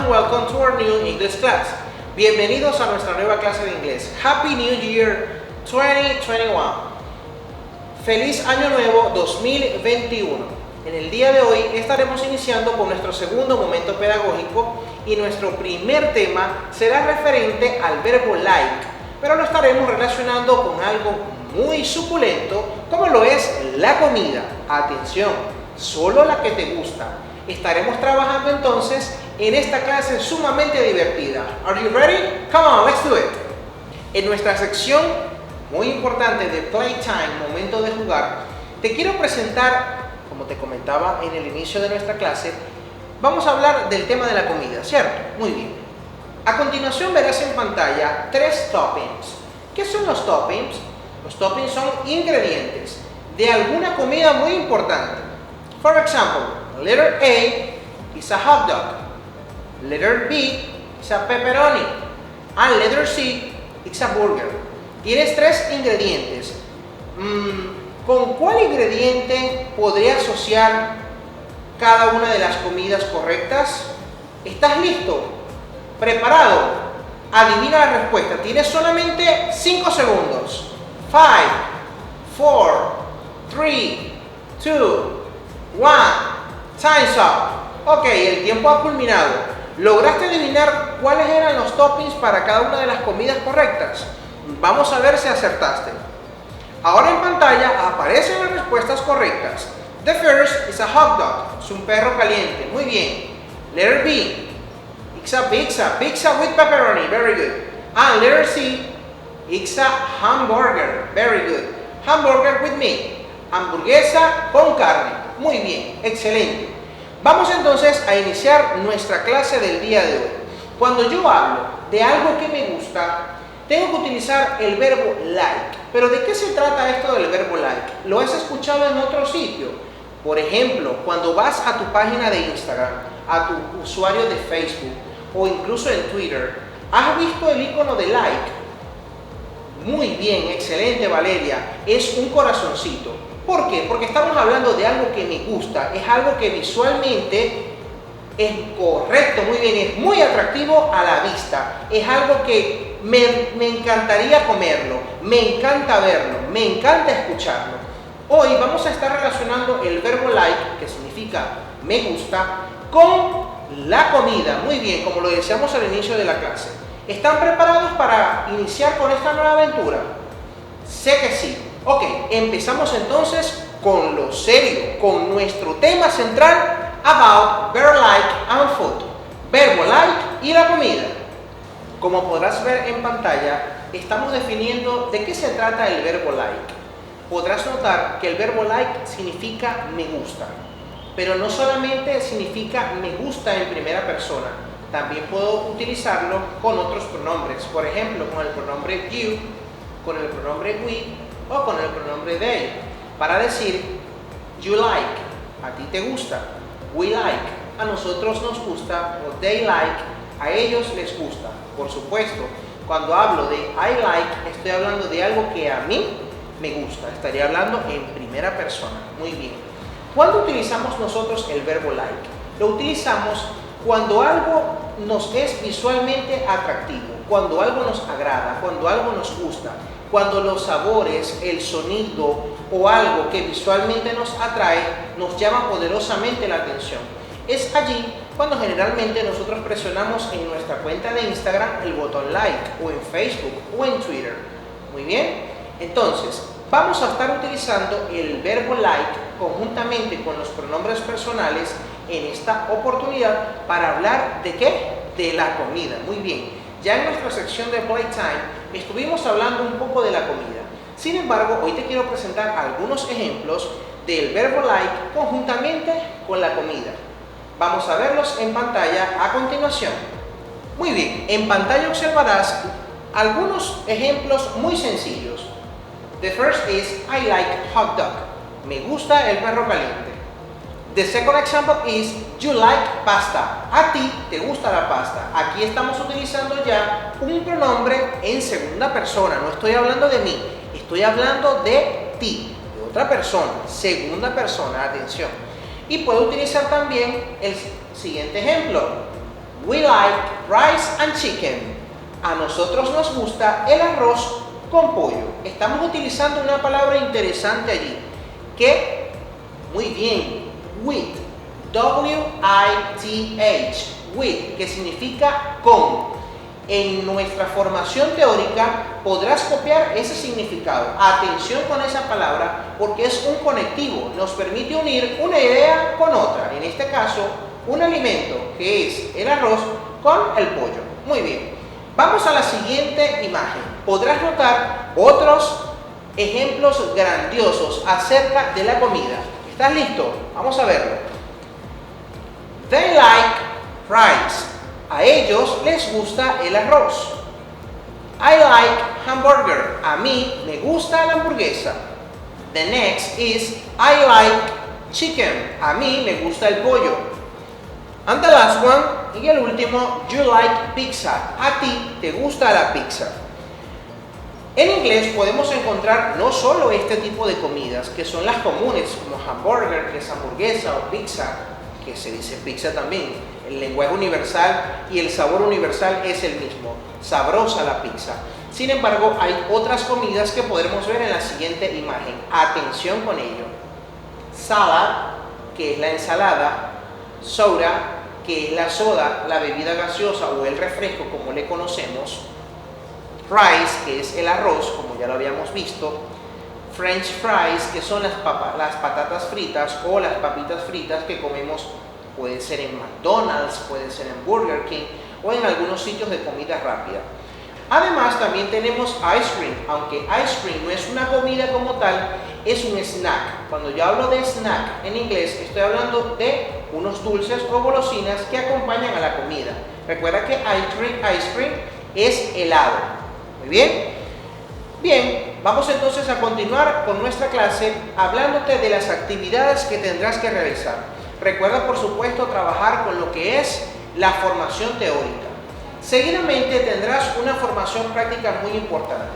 and welcome to our new English class. Bienvenidos a nuestra nueva clase de inglés. Happy New Year 2021. Feliz Año Nuevo 2021. En el día de hoy estaremos iniciando con nuestro segundo momento pedagógico y nuestro primer tema será referente al verbo like, pero lo estaremos relacionando con algo muy suculento como lo es la comida. Atención, solo la que te gusta. Estaremos trabajando entonces en esta clase sumamente divertida. Are you ready? Come on, let's do it. En nuestra sección muy importante de Playtime, momento de jugar, te quiero presentar, como te comentaba en el inicio de nuestra clase, vamos a hablar del tema de la comida, ¿cierto? Muy bien. A continuación verás en pantalla 3 toppings. ¿Qué son los toppings? Los toppings son ingredientes de alguna comida muy importante. For example, letter A is a hot dog, letter B is a pepperoni, and letter C is a burger. Tienes 3 ingredientes. ¿Con cuál ingrediente podría asociar cada una de las comidas correctas? ¿Estás listo? ¿Preparado? Adivina la respuesta. Tienes solamente 5 segundos. 5, 4, 3, 2, 1. Time's up. Ok, el tiempo ha culminado. ¿Lograste adivinar cuáles eran los toppings para cada una de las comidas correctas? Vamos a ver si acertaste. Ahora en pantalla aparecen las respuestas correctas. The first is a hot dog. Es un perro caliente. Muy bien. Letter B. It's a pizza. Pizza with pepperoni. Very good. And letter C. It's a hamburger. Very good. Hamburger with meat. Hamburguesa con carne. Muy bien. Excelente. Vamos entonces a iniciar nuestra clase del día de hoy. Cuando yo hablo de algo que me gusta, tengo que utilizar el verbo like. Pero ¿de qué se trata esto del verbo like? ¿Lo has escuchado en otro sitio? Por ejemplo, cuando vas a tu página de Instagram, a tu usuario de Facebook o incluso en Twitter, ¿has visto el icono de like? Muy bien, excelente Valeria, es un corazoncito. ¿Por qué? Porque estamos hablando de algo que me gusta, es algo que visualmente es correcto, muy bien, es muy atractivo a la vista, es algo que me encantaría comerlo, me encanta verlo, me encanta escucharlo. Hoy vamos a estar relacionando el verbo like, que significa me gusta, con la comida. Muy bien, como lo decíamos al inicio de la clase. ¿Están preparados para iniciar con esta nueva aventura? Sé que sí. Ok, empezamos entonces con lo serio, con nuestro tema central about verb like and food. Verbo like y la comida. Como podrás ver en pantalla, estamos definiendo de qué se trata el verbo like. Podrás notar que el verbo like significa me gusta, pero no solamente significa me gusta en primera persona, también puedo utilizarlo con otros pronombres, por ejemplo con el pronombre you, con el pronombre we o con el pronombre they, para decir you like, a ti te gusta, we like, a nosotros nos gusta, o they like, a ellos les gusta. Por supuesto, cuando hablo de I like, estoy hablando de algo que a mí me gusta. Estaría hablando en primera persona. Muy bien. ¿Cuándo utilizamos nosotros el verbo like? Lo utilizamos cuando algo nos es visualmente atractivo, cuando algo nos agrada, cuando algo nos gusta, cuando los sabores, el sonido o algo que visualmente nos atrae nos llama poderosamente la atención. Es allí cuando generalmente nosotros presionamos en nuestra cuenta de Instagram el botón like, o en Facebook o en Twitter. Muy bien, entonces vamos a estar utilizando el verbo like conjuntamente con los pronombres personales en esta oportunidad para hablar ¿de qué? De la comida. Muy bien, ya en nuestra sección de Playtime estuvimos hablando un poco de la comida. Sin embargo, hoy te quiero presentar algunos ejemplos del verbo like conjuntamente con la comida. Vamos a verlos en pantalla a continuación. Muy bien, en pantalla observarás algunos ejemplos muy sencillos. The first is I like hot dog. Me gusta el perro caliente. The second example is you like pasta. A ti te gusta la pasta. Aquí estamos utilizando ya un pronombre en segunda persona. No estoy hablando de mí, estoy hablando de ti, de otra persona, segunda persona, atención. Y puedo utilizar también el siguiente ejemplo. We like rice and chicken. A nosotros nos gusta el arroz con pollo. Estamos utilizando una palabra interesante allí, que, muy bien, with, W-I-T-H, with, que significa con. En nuestra formación teórica podrás copiar ese significado. Atención con esa palabra porque es un conectivo, nos permite unir una idea con otra. En este caso, un alimento que es el arroz con el pollo. Muy bien, vamos a la siguiente imagen. Podrás notar otros ejemplos grandiosos acerca de la comida. ¿Estás listo? Vamos a verlo. They like rice. A ellos les gusta el arroz. I like hamburger. A mí me gusta la hamburguesa. The next is I like chicken. A mí me gusta el pollo. And the last one, y el último, you like pizza. A ti te gusta la pizza. En inglés podemos encontrar no solo este tipo de comidas, que son las comunes, como hamburger, que es hamburguesa, o pizza, que se dice pizza también. El lenguaje universal y el sabor universal es el mismo. Sabrosa la pizza. Sin embargo, hay otras comidas que podremos ver en la siguiente imagen. Atención con ello. Salad, que es la ensalada. Soda, que es la soda, la bebida gaseosa o el refresco, como le conocemos. Rice, que es el arroz, como ya lo habíamos visto. French fries, que son las patatas fritas o las papitas fritas que comemos. Puede ser en McDonald's, puede ser en Burger King o en algunos sitios de comida rápida. Además, también tenemos ice cream, aunque ice cream no es una comida como tal, es un snack. Cuando yo hablo de snack en inglés, estoy hablando de unos dulces o golosinas que acompañan a la comida. Recuerda que ice cream es helado. Muy bien. Bien, vamos entonces a continuar con nuestra clase hablándote de las actividades que tendrás que realizar. Recuerda, por supuesto, trabajar con lo que es la formación teórica. Seguidamente tendrás una formación práctica muy importante.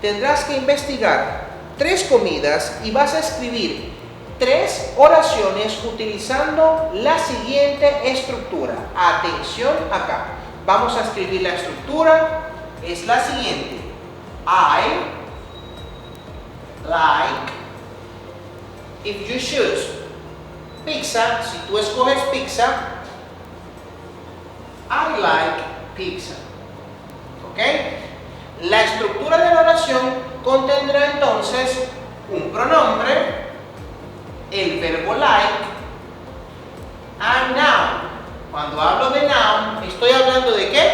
Tendrás que investigar 3 comidas y vas a escribir 3 oraciones utilizando la siguiente estructura. Atención acá. Vamos a escribir la estructura. Es la siguiente. I like, if you choose pizza, si tú escoges pizza, I like pizza. ¿Ok? La estructura de la oración contendrá entonces un pronombre, el verbo like, and noun. Cuando hablo de noun, estoy hablando de ¿qué?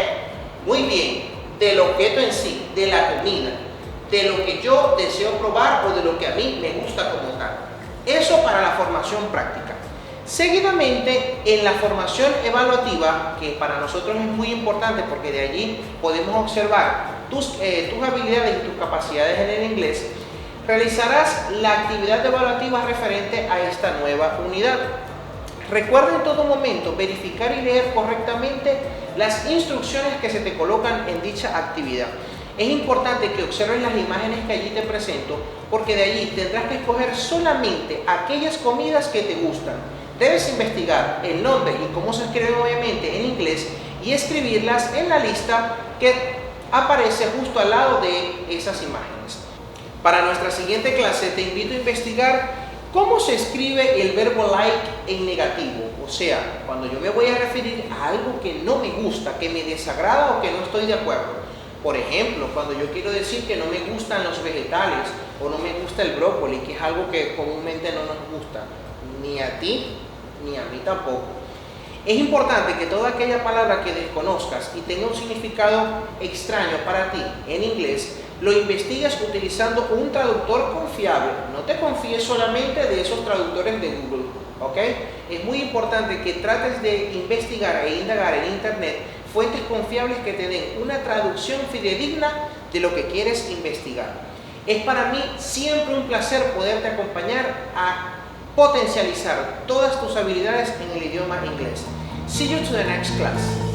Muy bien, del objeto en sí, de la comida, de lo que yo deseo probar o de lo que a mí me gusta como tal. Eso para la formación práctica. Seguidamente, en la formación evaluativa, que para nosotros es muy importante porque de allí podemos observar tus habilidades y tus capacidades en el inglés, realizarás la actividad evaluativa referente a esta nueva unidad. Recuerda en todo momento verificar y leer correctamente las instrucciones que se te colocan en dicha actividad. Es importante que observes las imágenes que allí te presento porque de allí tendrás que escoger solamente aquellas comidas que te gustan. Debes investigar el nombre y cómo se escribe obviamente en inglés y escribirlas en la lista que aparece justo al lado de esas imágenes. Para nuestra siguiente clase te invito a investigar cómo se escribe el verbo like en negativo. O sea, cuando yo me voy a referir a algo que no me gusta, que me desagrada o que no estoy de acuerdo. Por ejemplo, cuando yo quiero decir que no me gustan los vegetales o no me gusta el brócoli, que es algo que comúnmente no nos gusta, ni a ti ni a mí tampoco. Es importante que toda aquella palabra que desconozcas y tenga un significado extraño para ti en inglés, lo investigues utilizando un traductor confiable. No te confíes solamente de esos traductores de Google, ¿ok? Es muy importante que trates de investigar e indagar en internet fuentes confiables que te den una traducción fidedigna de lo que quieres investigar. Es para mí siempre un placer poderte acompañar a potencializar todas tus habilidades en el idioma inglés. See you to the next class.